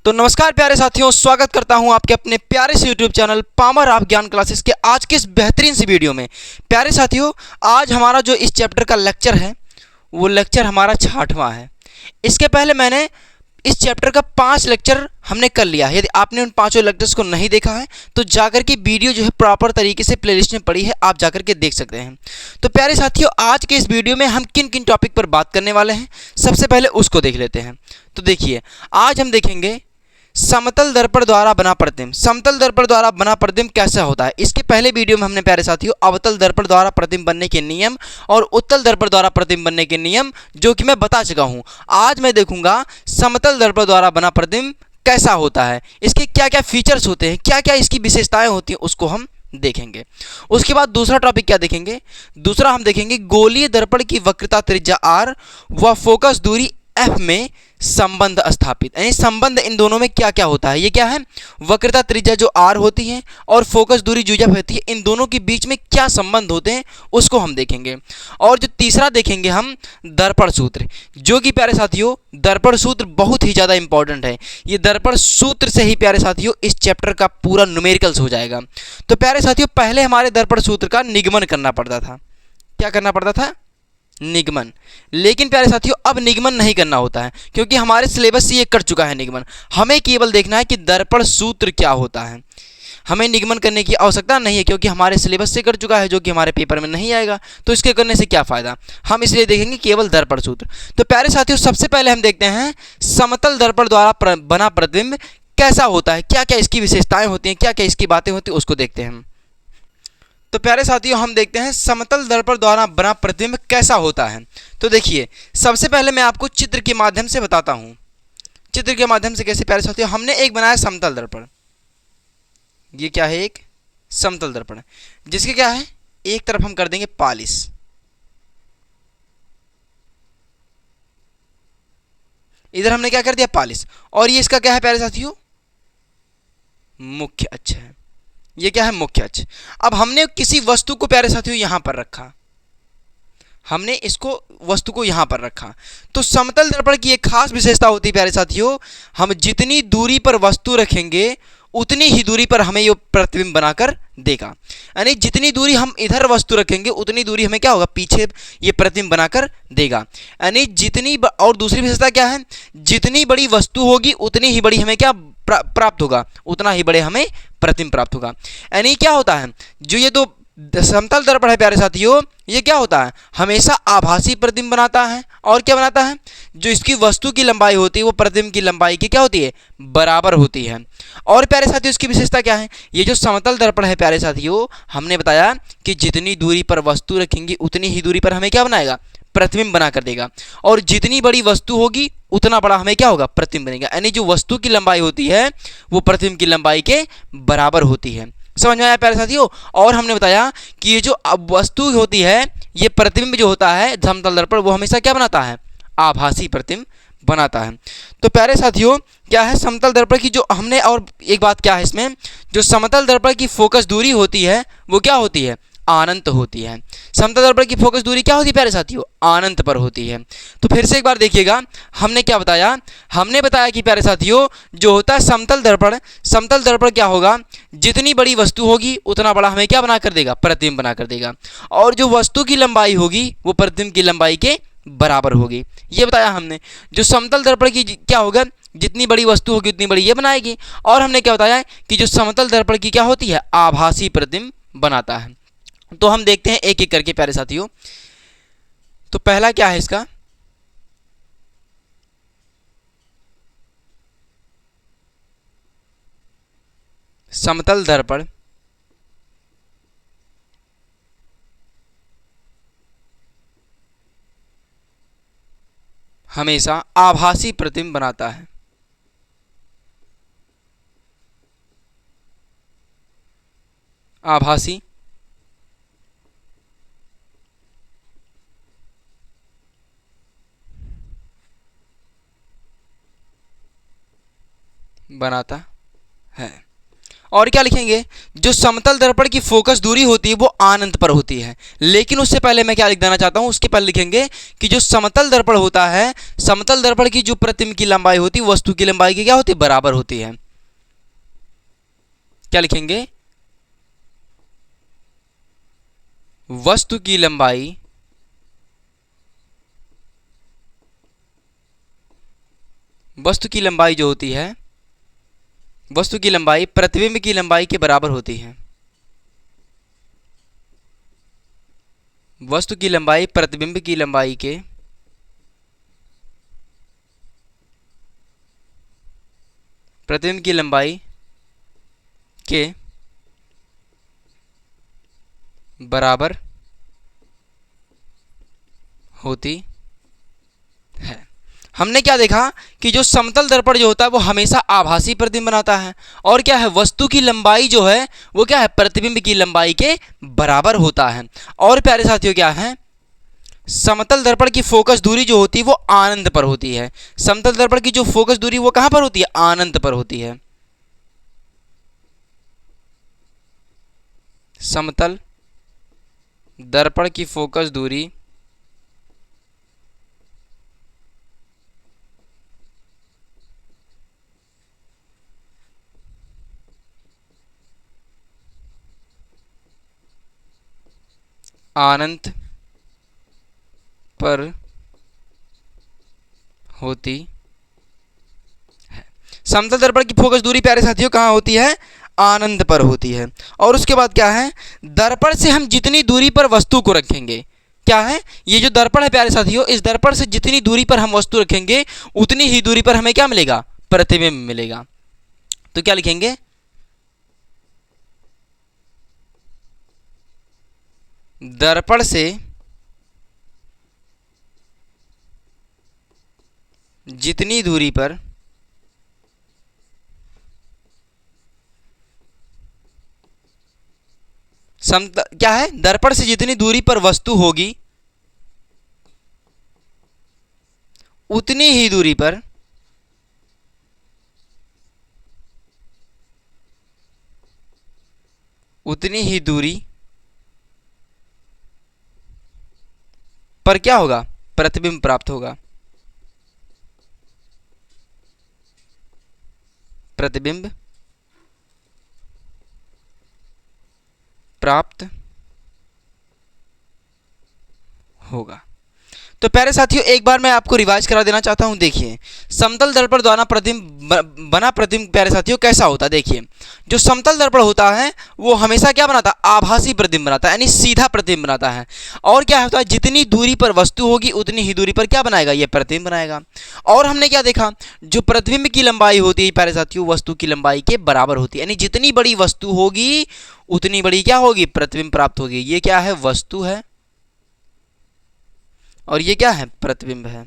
तो नमस्कार प्यारे साथियों, स्वागत करता हूं आपके अपने प्यारे से यूट्यूब चैनल पामर ऑफ ज्ञान क्लासेस के आज के इस बेहतरीन सी वीडियो में। प्यारे साथियों, आज हमारा जो इस चैप्टर का लेक्चर है वो लेक्चर हमारा 6वां है। इसके पहले मैंने इस चैप्टर का 5 लेक्चर हमने कर लिया है। यदि आपने उन 5 लेक्चर्स को नहीं देखा है तो जाकर के वीडियो जो है प्रॉपर तरीके से प्लेलिस्ट में पड़ी है, आप जाकर के देख सकते हैं। तो प्यारे साथियों, आज के इस वीडियो में हम किन किन टॉपिक पर बात करने वाले हैं, सबसे पहले उसको देख लेते हैं। तो देखिए, आज हम देखेंगे समतल दर्पण द्वारा बना प्रतिबिंब। समतल दर्पण द्वारा बना प्रतिबिंब कैसा होता है। इसके पहले वीडियो में हमने प्यारे साथियों अवतल दर्पण द्वारा प्रतिबिंब बनने के नियम और उत्तल दर्पण द्वारा प्रतिबिंब बनने के नियम जो कि मैं बता चुका हूं। आज मैं देखूंगा समतल दर्पण द्वारा बना प्रतिबिंब कैसा होता है, इसके क्या क्या फीचर्स होते हैं, क्या क्या इसकी विशेषताएं होती हैं, उसको हम देखेंगे। उसके बाद दूसरा टॉपिक क्या देखेंगे, दूसरा हम देखेंगे गोलीय दर्पण की वक्रता त्रिज्या r व फोकस दूरी f में संबंध स्थापित। यानी संबंध इन दोनों में क्या क्या होता है। ये क्या है, वक्रता त्रिज्या जो r होती है और फोकस दूरी जो जब होती है, इन दोनों के बीच में क्या संबंध होते हैं उसको हम देखेंगे। और जो तीसरा देखेंगे हम दर्पण सूत्र, जो कि प्यारे साथियों दर्पण सूत्र बहुत ही ज़्यादा इंपॉर्टेंट है। ये दर्पण सूत्र से ही प्यारे साथियों इस चैप्टर का पूरा न्यूमेरिकल्स हो जाएगा। तो प्यारे साथियों, पहले हमारे दर्पण सूत्र का निगमन करना पड़ता था। क्या करना पड़ता था, निगमन। लेकिन प्यारे साथियों अब निगमन नहीं करना होता है, क्योंकि हमारे सिलेबस से ये कट चुका है निगमन। हमें केवल देखना है कि दर्पण सूत्र क्या होता है। हमें निगमन करने की आवश्यकता नहीं है, क्योंकि हमारे सिलेबस से कट चुका है, जो कि हमारे पेपर में नहीं आएगा। तो इसके करने से क्या फ़ायदा, हम इसलिए देखेंगे केवल दर्पण सूत्र। तो प्यारे साथियों, सबसे पहले हम देखते हैं समतल दर्पण द्वारा बना प्रतिबिंब कैसा होता है, क्या क्या इसकी विशेषताएं होती हैं, क्या क्या इसकी बातें होती हैं, उसको देखते हैं। तो प्यारे साथियों, हम देखते हैं समतल दर्पण द्वारा बना प्रतिबिंब कैसा होता है। तो देखिए, सबसे पहले मैं आपको चित्र के माध्यम से बताता हूं। चित्र के माध्यम से कैसे प्यारे साथियों, हमने एक बनाया समतल दर्पण। ये क्या है, एक समतल दर्पण, जिसके क्या है, एक तरफ हम कर देंगे पॉलिश। इधर हमने क्या कर दिया, पॉलिश। और ये इसका क्या है प्यारे साथियों, मुख्य अक्ष है। ये क्या है, मुख्य अक्ष। अब हमने किसी वस्तु को प्यारे साथियों यहां पर रखा, हमने इसको वस्तु को यहां पर रखा। तो समतल दर्पण की एक खास विशेषता होती है प्यारे साथियों, हम जितनी दूरी पर वस्तु रखेंगे उतनी ही दूरी पर हमें ये प्रतिबिंब बनाकर देगा। यानी जितनी दूरी हम इधर वस्तु रखेंगे उतनी दूरी हमें क्या होगा, पीछे ये प्रतिबिंब बनाकर देगा। यानी और दूसरी विशेषता क्या है, जितनी बड़ी वस्तु होगी उतनी ही बड़ी हमें क्या प्राप्त होगा, उतना ही बड़े हमें प्रतिबिंब प्राप्त होगा। यानी क्या होता है, जो ये दो समतल दर्पण है प्यारे साथियों, ये क्या होता है, हमेशा आभासी प्रतिबिंब बनाता है। और क्या बनाता है, जो इसकी वस्तु की लंबाई होती है वो प्रतिबिंब की लंबाई की क्या होती है, बराबर होती है। और प्यारे साथियों, इसकी विशेषता क्या है, ये जो समतल दर्पण है प्यारे साथियों, हमने बताया कि जितनी दूरी पर वस्तु रखेंगे उतनी ही दूरी पर हमें क्या बनाएगा, प्रतिबिंब बना कर देगा। और जितनी बड़ी वस्तु होगी उतना बड़ा हमें क्या होगा, प्रतिबिंब बनेगा। यानी जो वस्तु की लंबाई होती है वो प्रतिबिंब की लंबाई के बराबर होती है। समझ में आया प्यारे साथियों। और हमने बताया कि ये जो वस्तु होती है, ये प्रतिबिंब जो होता है समतल दर्पण, वो हमेशा क्या बनाता है, आभासी प्रतिबिंब बनाता है। तो प्यारे साथियों, क्या है समतल दर्पण की जो हमने, और एक बात क्या है इसमें, जो समतल दर्पण की फोकस दूरी होती है वो क्या होती है, अनंत होती है। समतल दर्पण की फोकस दूरी क्या होती है प्यारे साथियों, अनंत पर होती है। तो फिर से एक बार देखिएगा, हमने क्या बताया, हमने बताया कि प्यारे साथियों जो होता है समतल दर्पण, समतल दर्पण क्या होगा, जितनी बड़ी वस्तु होगी उतना बड़ा हमें क्या बना कर देगा, प्रतिबिंब बना कर देगा। और जो वस्तु की लंबाई होगी वो प्रतिबिंब की लंबाई के बराबर होगी, ये बताया हमने। जो समतल दर्पण की क्या होगा, जितनी बड़ी वस्तु होगी उतनी बड़ी ये बनाएगी। और हमने क्या बताया कि जो समतल दर्पण की क्या होती है, आभासी प्रतिबिंब बनाता है। तो हम देखते हैं एक एक करके प्यारे साथियों। तो पहला क्या है इसका, समतल दर्पण हमेशा आभासी प्रतिबिंब बनाता है। आभासी बनाता है। और क्या लिखेंगे, जो समतल दर्पण की फोकस दूरी होती है वो अनंत पर होती है। लेकिन उससे पहले मैं क्या लिख देना चाहता हूं, उसके पहले लिखेंगे कि जो समतल दर्पण होता है, समतल दर्पण की जो प्रतिबिंब की लंबाई होती है वस्तु की लंबाई की क्या होती है, बराबर होती है। क्या लिखेंगे, वस्तु की लंबाई जो होती है, वस्तु की लंबाई प्रतिबिंब की लंबाई के बराबर होती है। वस्तु की लंबाई प्रतिबिंब की लंबाई के प्रतिबिंब की लंबाई के बराबर होती है। हमने क्या देखा कि जो समतल दर्पण जो होता है वो हमेशा आभासी प्रतिबिंब बनाता है, और क्या है, वस्तु की लंबाई जो है वो क्या है, प्रतिबिंब की लंबाई के बराबर होता है। और प्यारे साथियों क्या है, समतल दर्पण की फोकस दूरी जो होती है वो अनंत पर होती है। समतल दर्पण की जो फोकस दूरी वो कहां पर होती है, अनंत पर होती है। समतल दर्पण की फोकस दूरी अनंत पर होती है। समतल दर्पण की फोकस दूरी प्यारे साथियों कहाँ होती है, अनंत पर होती है। और उसके बाद क्या है, दर्पण से हम जितनी दूरी पर वस्तु को रखेंगे, क्या है, ये जो दर्पण है प्यारे साथियों, इस दर्पण से जितनी दूरी पर हम वस्तु रखेंगे उतनी ही दूरी पर हमें क्या मिलेगा, प्रतिबिंब मिलेगा। तो क्या लिखेंगे, दर्पण से जितनी दूरी पर क्या है, दर्पण से जितनी दूरी पर वस्तु होगी उतनी ही दूरी पर उतनी ही दूरी पर क्या होगा, प्रतिबिंब प्राप्त होगा। प्रतिबिंब प्राप्त होगा। तो प्यारे साथियों एक बार मैं आपको रिवाइज करा देना चाहता हूं। देखिए, समतल दर्पण द्वारा प्रतिबिंब बना प्रतिबिंब प्यारे साथियों कैसा होता है। देखिए, जो समतल दर्पण होता है वो हमेशा क्या बनाता है, आभासी प्रतिबिंब बनाता है, यानी सीधा प्रतिबिंब बनाता है। और क्या होता है, जितनी दूरी पर वस्तु होगी उतनी ही दूरी पर क्या बनाएगा, ये प्रतिबिंब बनाएगा। और हमने क्या देखा, जो प्रतिबिंब की लंबाई होती है प्यारे साथियों वस्तु की लंबाई के बराबर होती है, यानी जितनी बड़ी वस्तु होगी उतनी बड़ी क्या होगी, प्रतिबिंब प्राप्त होगी। ये क्या है, वस्तु है, और ये क्या है, प्रतिबिंब है।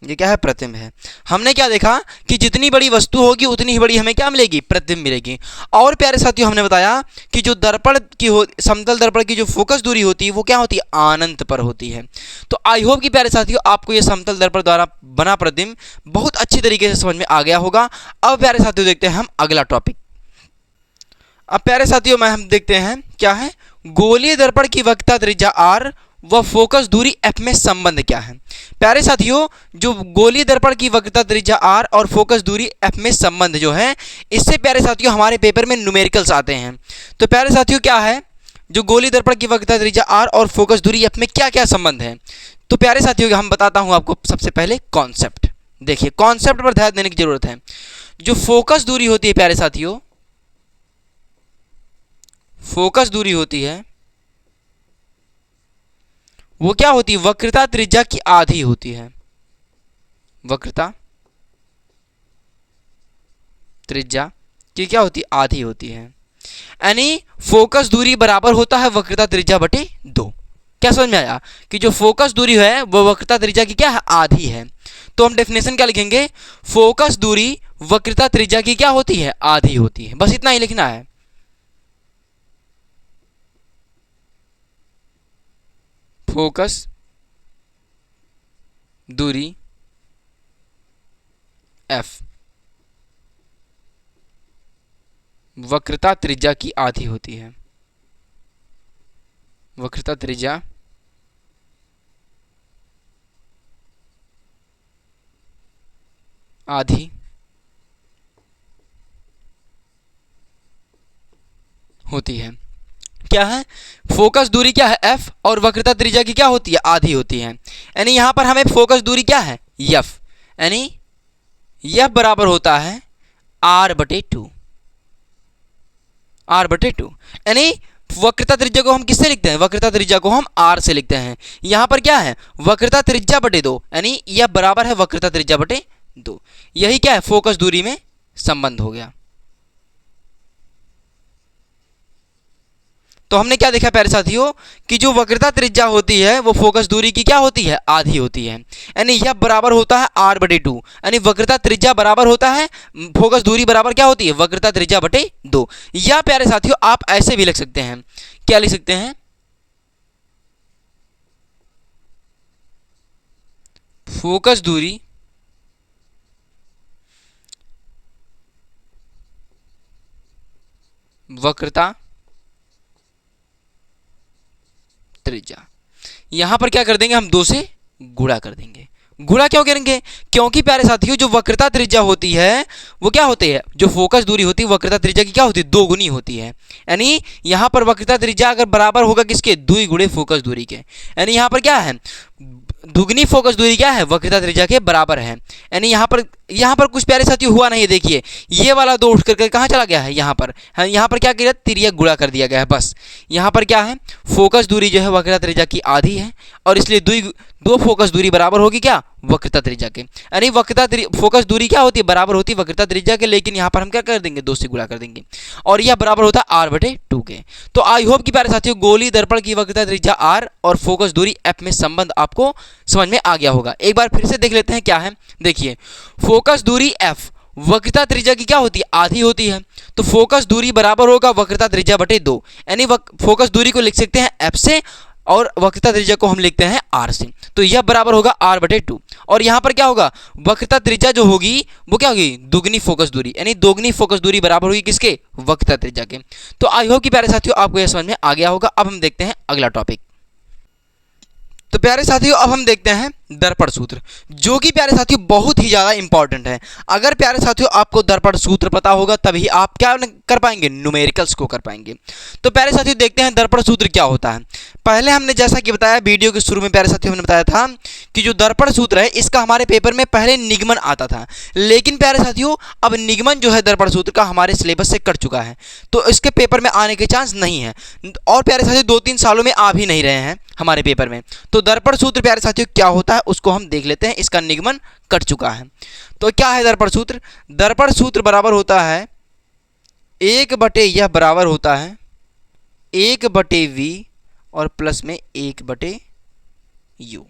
ये क्या है, प्रतिबिंब है। हमने क्या देखा कि जितनी बड़ी वस्तु होगी उतनी ही बड़ी हमें क्या मिलेगी, प्रतिबिंब मिलेगी। और प्यारे साथियों हमने बताया कि जो दर्पण की समतल दर्पण की जो फोकस दूरी होती है वो क्या होती है, अनंत पर होती है। तो आई होप कि प्यारे साथियों आपको ये समतल दर्पण द्वारा बना प्रतिबिंब बहुत अच्छी तरीके से समझ में आ गया होगा। अब प्यारे साथियों देखते हैं हम अगला टॉपिक। अब प्यारे साथियों में हम देखते हैं क्या है, गोलीय दर्पण की वक्रता त्रिज्या r व फोकस दूरी f में संबंध क्या है। प्यारे साथियों, जो गोलीय दर्पण की वक्रता त्रिज्या r और फोकस दूरी f में संबंध जो है, इससे प्यारे साथियों हमारे पेपर में न्यूमेरिकल्स आते हैं। तो प्यारे साथियों क्या है, जो गोलीय दर्पण की वक्रता त्रिज्या r और फोकस दूरी f में क्या क्या संबंध है। तो प्यारे साथियों हम बताता हूं आपको सबसे पहले कॉन्सेप्ट। देखिए, कॉन्सेप्ट पर ध्यान देने की जरूरत है। जो फोकस दूरी होती है प्यारे साथियों, फोकस दूरी होती है वो क्या होती है, वक्रता त्रिज्या की आधी होती है। वक्रता त्रिज्या की क्या होती है, आधी होती है। यानी फोकस दूरी बराबर होता है वक्रता त्रिज्या बटे 2। क्या समझ में आया कि जो फोकस दूरी है वो वक्रता त्रिज्या की क्या है, आधी है। तो हम डेफिनेशन क्या लिखेंगे, फोकस दूरी वक्रता त्रिज्या की क्या होती है, आधी होती है। बस इतना ही लिखना है। फोकस दूरी एफ वक्रता त्रिज्या की आधी होती है। वक्रता त्रिज्या आधी होती है। क्या है? फोकस दूरी क्या है? एफ और वक्रता त्रिज्या की क्या होती है? आधी होती है। यानी यहां पर हमें फोकस दूरी क्या है? एफ, यानी एफ बराबर होता है r/2। r/2 यानी वक्रता त्रिज्या को हम किससे लिखते हैं? वक्रता त्रिज्या को हम r से लिखते हैं। यहां पर क्या है? वक्रता त्रिज्या बटे 2, यानी यह बराबर है वक्रता त्रिज्या बटे 2। यही क्या है? फोकस दूरी में संबंध हो गया। तो हमने क्या देखा प्यारे साथियों कि जो वक्रता त्रिज्या होती है वो फोकस दूरी की क्या होती है? आधी होती है। यानी यह बराबर होता है r/2, यानी वक्रता त्रिज्या बराबर होता है फोकस दूरी बराबर क्या होती है? वक्रता त्रिज्या बटे 2। या प्यारे साथियों आप ऐसे भी लिख सकते हैं। क्या लिख सकते हैं? फोकस दूरी वक्रता त्रिज्या, यहां पर क्या कर देंगे? हम 2 से गुणा कर देंगे। गुणा क्यों करेंगे? क्योंकि प्यारे साथियों जो वक्रता त्रिज्या होती है वो क्या होती है? जो फोकस दूरी होती है वक्रता त्रिज्या की क्या होती है? 2 गुनी होती है। यानी यहां पर वक्रता त्रिज्या अगर बराबर होगा किसके? 2 गुणे फोकस दूरी के। यानी यहां पर क्या है? दुगनी फोकस दूरी क्या है? वक्रता त्रिज्या के बराबर है। यानी यहाँ पर कुछ प्यारे साथियों हुआ नहीं। देखिए ये वाला 2 उठ करके कहाँ चला गया है? यहाँ पर। यहाँ पर क्या किया? तिर्यक गुणा कर दिया गया है बस। यहाँ पर क्या है? फोकस दूरी जो है वक्रता त्रिज्या की आधी है और इसलिए 2 फोकस दूरी बराबर होगी क्या? वक्रता त्रिज्या के। यानी फोकस दूरी क्या होती है? बराबर होती है वक्रता त्रिज्या के, लेकिन यहाँ पर हम क्या कर देंगे? 2 से गुणा कर देंगे और यह बराबर होता है r/2 के। तो आई होप कि प्यारे साथियों गोली दर्पण की वक्रता त्रिज्या r और फोकस दूरी f में संबंध आपको समझ में आ गया होगा। एक बार फिर से देख लेते हैं क्या है। देखिए फोकस दूरी f वक्रता त्रिज्या की क्या होती है? आधी होती है। तो फोकस दूरी बराबर होगा वक्रता त्रिज्या बटे 2, यानी फोकस दूरी को लिख सकते हैं f से और वक्रता त्रिज्या को हम लिखते हैं r से। तो यह बराबर होगा r/2 और यहाँ पर क्या होगा? वक्रता त्रिज्या जो होगी वो क्या होगी? दुगनी फोकस दूरी, यानी दोगुनी फोकस दूरी बराबर होगी किसके? वक्रता त्रिज्या के। तो आई होप कि प्यारे साथियों आपको यह समझ में आ गया होगा। अब हम देखते हैं अगला टॉपिक। तो प्यारे साथियों अब हम देखते हैं दर्पण सूत्र, जो कि प्यारे साथियों बहुत ही ज़्यादा इंपॉर्टेंट है। अगर प्यारे साथियों आपको दर्पण सूत्र पता होगा तभी आप क्या कर पाएंगे? न्यूमेरिकल्स को कर पाएंगे। तो प्यारे साथियों देखते हैं दर्पण सूत्र क्या होता है। पहले हमने जैसा कि बताया वीडियो के शुरू में प्यारे साथियों हमने बताया था कि जो दर्पण सूत्र है इसका हमारे पेपर में पहले निगमन आता था, लेकिन प्यारे साथियों अब निगमन जो है दर्पण सूत्र का हमारे सिलेबस से कट चुका है, तो इसके पेपर में आने के चांस नहीं है और प्यारे साथियों 2-3 सालों में आ भी नहीं रहे हैं हमारे पेपर में। तो दर्पण सूत्र प्यारे साथियों क्या होता है उसको हम देख लेते हैं। इसका निगमन कट चुका है। तो क्या है दर्पण सूत्र? दर्पण सूत्र बराबर होता है 1/, यह बराबर होता है 1/v और प्लस में 1/u।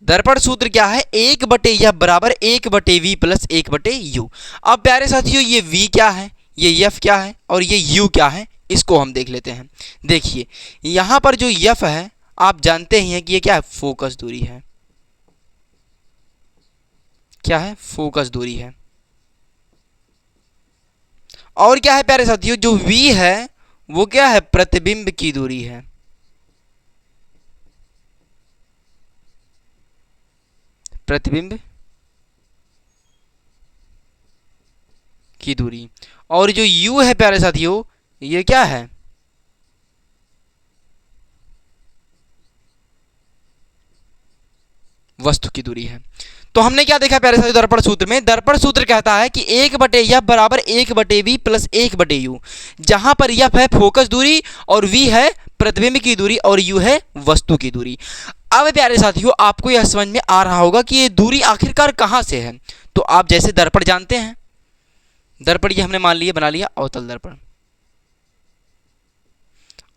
दर्पण सूत्र क्या है? 1/, यह बराबर 1/v प्लस 1/u। अब प्यारे साथियों ये v क्या है, ये f क्या है और ये u क्या है, इसको हम देख लेते हैं। देखिए यहां पर जो f है आप जानते ही हैं कि ये क्या है? फोकस दूरी है। क्या है? फोकस दूरी है। और क्या है प्यारे साथियों? जो v है वो क्या है? प्रतिबिंब की दूरी है। प्रतिबिंब की दूरी। और जो u है प्यारे साथियों ये क्या है? वस्तु की दूरी है। तो हमने क्या देखा प्यारे साथियों दर्पण सूत्र में? दर्पण सूत्र कहता है कि 1/, यह बराबर 1/v प्लस 1/u, जहां पर यह है फोकस दूरी और v है प्रतिबिंब की दूरी और u है वस्तु की दूरी। अब प्यारे साथियों आपको यह समझ में आ रहा होगा कि ये दूरी आखिरकार कहां से है। तो आप जैसे दर्पण जानते हैं, दर्पण ये हमने मान लिया, बना लिया अवतल दर्पण,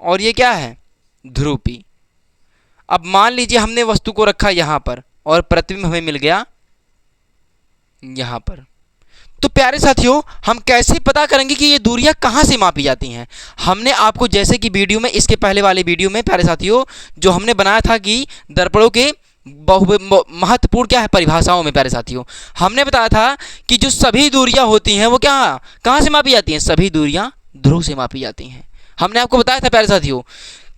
और ये क्या है? ध्रुवी। अब मान लीजिए हमने वस्तु को रखा यहां पर और प्रतिबिंब हमें मिल गया यहां पर। तो प्यारे साथियों हम कैसे पता करेंगे कि ये दूरियां कहां से मापी जाती हैं? हमने आपको जैसे कि वीडियो में, इसके पहले वाले वीडियो में प्यारे साथियों जो हमने बनाया था कि दर्पणों के महत्वपूर्ण क्या है परिभाषाओं में प्यारे साथियों, हमने बताया था कि जो सभी दूरियां होती हैं वो क्या कहाँ से मापी जाती हैं, सभी दूरियां ध्रुव से मापी जाती हैं। हमने आपको बताया था प्यारे साथियों,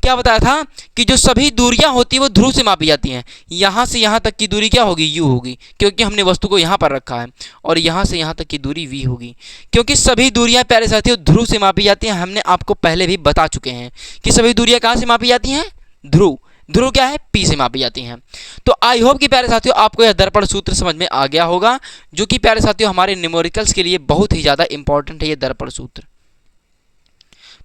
क्या बताया था कि जो सभी दूरियां होती हैं वो ध्रुव से मापी जाती हैं। यहाँ से यहाँ तक की दूरी क्या होगी, u होगी, क्योंकि हमने वस्तु को यहाँ पर रखा है, और यहाँ से यहाँ तक की दूरी v होगी, क्योंकि सभी दूरियां प्यारे साथियों ध्रुव से मापी जाती हैं। हमने आपको पहले भी बता चुके हैं कि सभी दूरियां कहाँ से मापी जाती हैं, ध्रुव। ध्रुव क्या है, p से मापी जाती हैं। तो आई होप कि प्यारे साथियों आपको यह दर्पण सूत्र समझ में आ गया होगा, जो कि प्यारे साथियों हमारे न्यूमेरिकल्स के लिए बहुत ही ज़्यादा इंपॉर्टेंट है ये दर्पण सूत्र।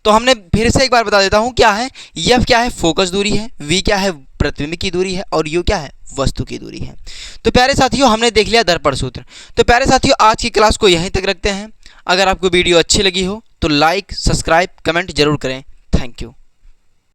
तो हमने फिर से एक बार बता देता हूँ क्या है, एफ क्या है फोकस दूरी है, वी क्या है प्रतिबिंब की दूरी है, और यू क्या है वस्तु की दूरी है। तो प्यारे साथियों हमने देख लिया दर्पण सूत्र। तो प्यारे साथियों आज की क्लास को यहीं तक रखते हैं। अगर आपको वीडियो अच्छी लगी हो तो लाइक, सब्सक्राइब, कमेंट जरूर करें। Thank you.